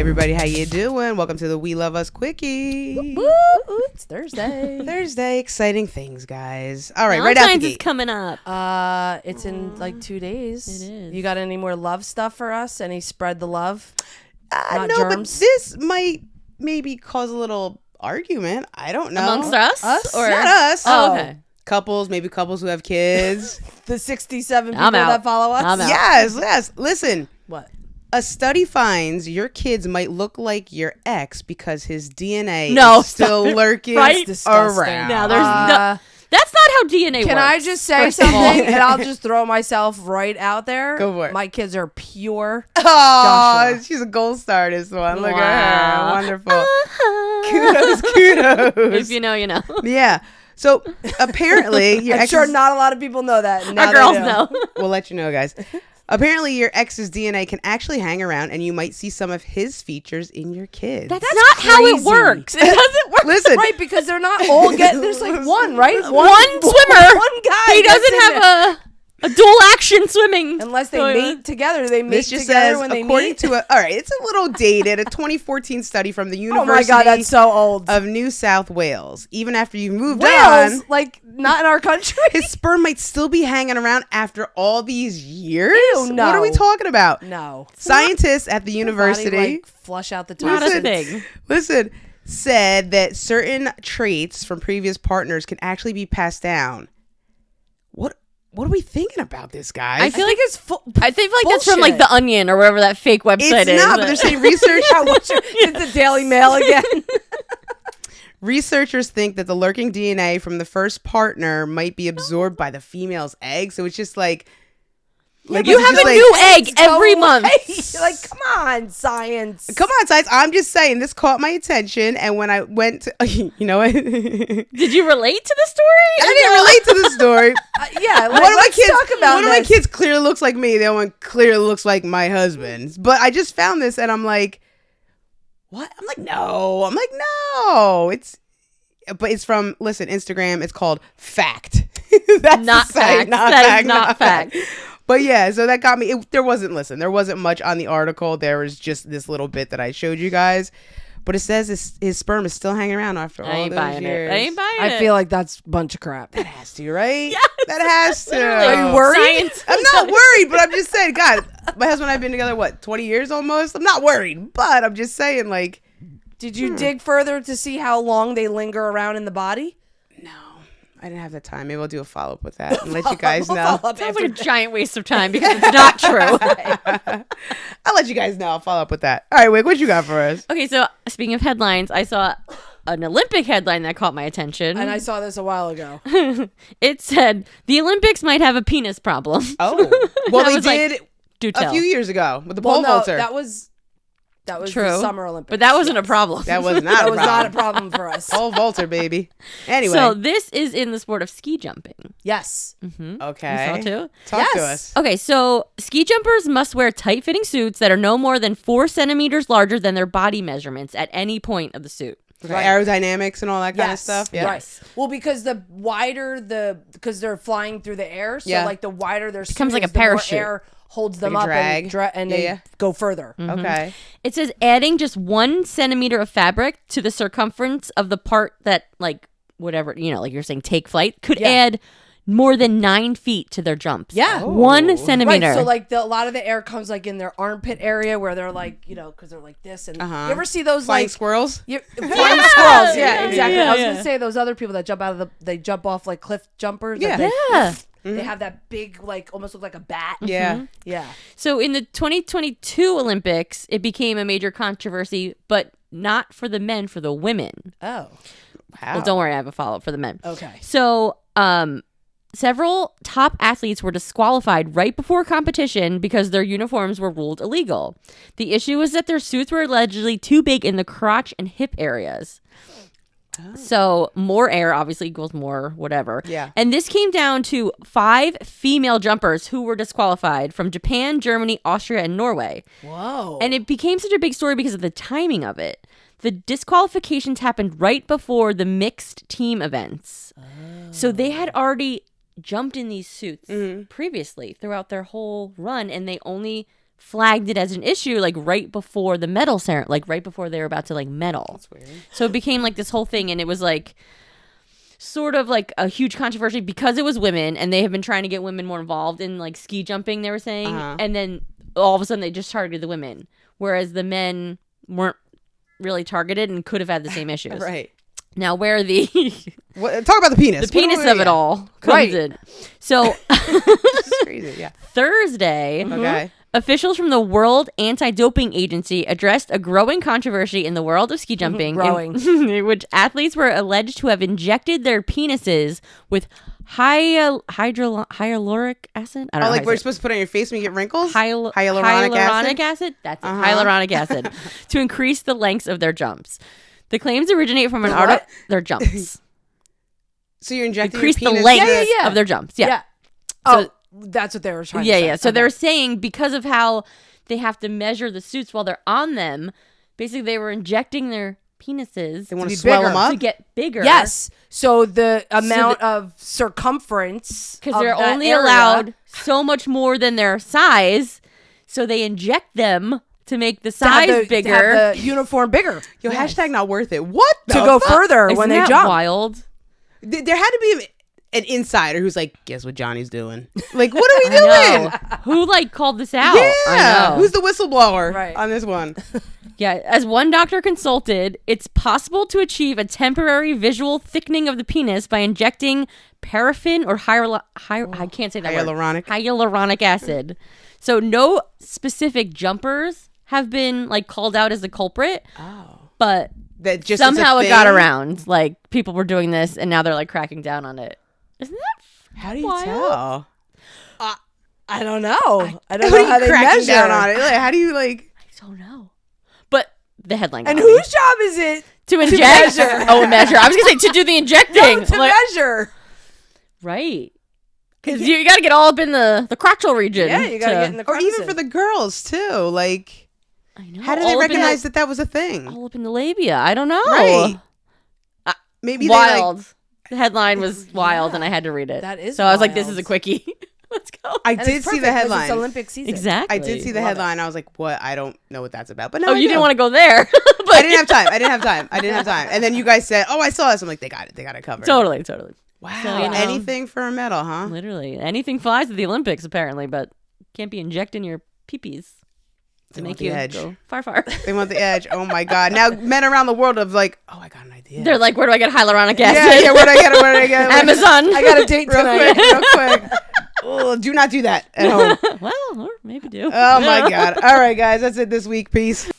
everybody, how you doing? Welcome to the We Love Us Quickie. Woo, it's Thursday. Thursday, exciting things, guys. All right, Valentine's right out the is gate. coming up. It's in like 2 days. It is. You got any more love stuff for us? Any spread the love? Not No, germs? but this might maybe cause a little argument. I don't know. Amongst us? Us? Or? Not us. Oh, okay. Couples, maybe couples who have kids. The 67 people I'm out. that follow us? I'm out. Yes. Listen, What? a study finds your kids might look like your ex because his DNA No, is still stop it. lurking Right? Disgusting. around. No, there's no. That's not how DNA works. Can I just say first of all. something? And I'll just throw myself right out there. Go for it. My kids are pure. Oh, Joshua. she's a gold star, this one. Look Wow. at her. Wonderful. Kudos. If you know, you know. Yeah. So apparently your I'm ex sure not a lot of people know that. Now Our they girls do. know. We'll let you know, guys. Apparently your ex's DNA can actually hang around and you might see some of his features in your kids. That's not how it crazy. works. It doesn't work. Listen. Right, because they're not all there's like one, right? One swimmer. One guy. He that's doesn't in have there. a dual action swimming. Unless they toilet. mate together. They mate This just together says, when they according meet. to all right, it's a little dated, a 2014 study from the Oh University my God, that's so old. of New South Wales. Even after you've moved Wales, on, like not in our country. his sperm might still be hanging around after all these years? Ew, no. What are we talking about? No. Scientists at the Body, university, like, flush out the Not a toxins. thing. listen, said that certain traits from previous partners can actually be passed down. What are we thinking about this, guys? I feel like it's I think like that's from like bullshit. The Onion or whatever that fake website it's is. not, but they're saying research. It's the Daily Mail again. Researchers think that the lurking DNA from the first partner might be absorbed by the female's egg. So it's just like you it's have just a like, new egg Go every away. month. Like, come on, science. Come on, science. I'm just saying this caught my attention, and when I went to, you know what? I Did you relate to the story? didn't relate to the story. Yeah, like, One of my let's kids, talk about one of my this. kids clearly looks like me. The other one clearly looks like my husband's. But I just found this, and I'm like, what? I'm like, no. But it's from Instagram. It's called Fact. That's Not the site, fact. That is not fact. But yeah, so that got me. There wasn't much on the article. There was just this little bit that I showed you guys. But it says his sperm is still hanging around after I all ain't those buying years. it. I ain't buying it. I feel like that's a bunch of crap. That has to, right? Yes. That has to. Literally. Are you worried? Science. I'm not worried, but I'm just saying, God, my husband and I have been together, 20 years almost? I'm not worried, but I'm just saying, like, Did you dig further to see how long they linger around in the body? no, I didn't have the time. Maybe I'll do a follow-up with that and let you guys know. Sounds like a giant waste of time because it's not true. I'll let you guys know. I'll follow up with that. All right, Wick, what you got for us? Okay, so speaking of headlines, I saw an Olympic headline that caught my attention. And I saw this a while ago. It said the Olympics might have a penis problem. Oh, well, That they was like, did Do a tell. few years ago with the Well, pole no, vaulter. that was True. the Summer Olympics. But that wasn't a problem. That was not That a was problem. not a problem for us. Pole vaulter, baby. Anyway, So this is in the sport of ski jumping. Yes. okay. You saw too? Talk to Yes. us. Okay, so ski jumpers must wear tight-fitting suits that are no more than 4 centimeters larger than their body measurements at any point of the suit. Okay, aerodynamics and all that kind of Yes. stuff. Yeah. Right. Well, because the wider because they're flying through the air, so Yeah. like the wider their Becomes suit like a is, the more parachute. air holds them Like a up drag. and Yeah, they yeah. go further. Okay. It says adding just 1 centimeter of fabric to the circumference of the part that, like, whatever, like you're saying, take flight, could Yeah. add more than 9 feet to their jumps. Yeah. Oh. 1 centimeter. Right, so like a lot of the air comes like in their armpit area where they're like, because they're like this. And you ever see those Flying like squirrels? flying squirrels? Yeah, exactly. Yeah, I was yeah. gonna say those other people that jump out of they jump off like cliff jumpers. Yeah. That Yeah. they have that big like almost look like a bat. Yeah. Yeah. So in the 2022 Olympics, it became a major controversy, but not for the men, for the women. Oh. Wow. Well, don't worry, I have a follow-up for the men. Okay. So, several top athletes were disqualified right before competition because their uniforms were ruled illegal. The issue was that their suits were allegedly too big in the crotch and hip areas. So more air obviously equals more whatever. Yeah. And this came down to 5 female jumpers who were disqualified from Japan, Germany, Austria, and Norway. Whoa. And it became such a big story because of the timing of it. The disqualifications happened right before the mixed team events. So they had already jumped in these suits previously throughout their whole run, and they only flagged it as an issue like right before the medal ceremony, like right before they were about to like medal. That's weird. So it became like this whole thing, and it was like sort of like a huge controversy because it was women, and they have been trying to get women more involved in like ski jumping, they were saying. And then all of a sudden they just targeted the women, whereas the men weren't really targeted and could have had the same issues. Right. Now, where the talk about the penis. the penis of it all comes in. So It's crazy. Yeah. Thursday, Okay. officials from the World Anti-Doping Agency addressed a growing controversy in the world of ski jumping, in which athletes were alleged to have injected their penises with hyaluronic acid. I don't know. Like we're supposed to put it on your face when you get wrinkles? Hyaluronic acid? That's it. Hyaluronic acid to increase the lengths of their jumps. The claims originate from an article. Their jumps. So you're injecting Increase your the penis length of their jumps. Yeah. So, that's what they were trying to say. So they're saying because of how they have to measure the suits while they're on them, basically they were injecting their penises They want to be swell bigger. them up? to get bigger. Yes. So the amount of circumference, Because they're that only area- allowed so much more than their size, so they inject them to make the to have size the, bigger. to have the uniform bigger. Yo, hashtag not worth it. What the To go fuck? further Isn't when they that jump. wild? There had to be an insider who's like, guess what Johnny's doing? Like, what are we I doing? know. Who like called this out? Yeah. I know. Who's the whistleblower Right. on this one? Yeah, as one doctor consulted, it's possible to achieve a temporary visual thickening of the penis by injecting paraffin or I can't say that word. Hyaluronic acid. So no specific jumpers have been like called out as the culprit. Oh. But That just somehow is a it got thing? around. Like people were doing this and now they're like cracking down on it. Isn't that How do you wild? tell? I don't know. I don't How do know you how they crack measure. down on it? Like, how do you like? I don't know. But the headline And got me. whose job is it to inject? measure? Measure. I was gonna say to do the injecting. to Like- measure? Right. Because you got to get all up in the crotchal region. Yeah, you got to get in the Or even crevices. for the girls too. Like, I know. how do they all up in recognize that that was a thing? all up in the labia? I don't know. Right. Maybe Wild. The headline was wild, and I had to read it. That is so I was like, "This wild. is a quickie. Let's go." I And did it's see perfect the 'cause headline. It's Olympic season. Exactly. I did see the Love headline. I was like, "What? I don't know what that's about." But no, Oh, you didn't want to go there. But I didn't have time. I didn't have time. And then you guys said, "Oh, I saw this." I'm like, "They got it. They got it covered." Totally. Wow. So, you know. Anything for a medal, huh? Literally, anything flies at the Olympics apparently, but can't be injecting your peepees to They make want the you edge. go far. They want the edge. Oh my god! Now men around the world have like, "Oh, I got an idea." They're like, "Where do I get hyaluronic acid?" yeah. Where do I get it? Where do I get it? Amazon. I got a date Real tonight. quick. Oh, do not do that at home. Well, or maybe do. Oh my god! All right, guys, that's it this week. Peace.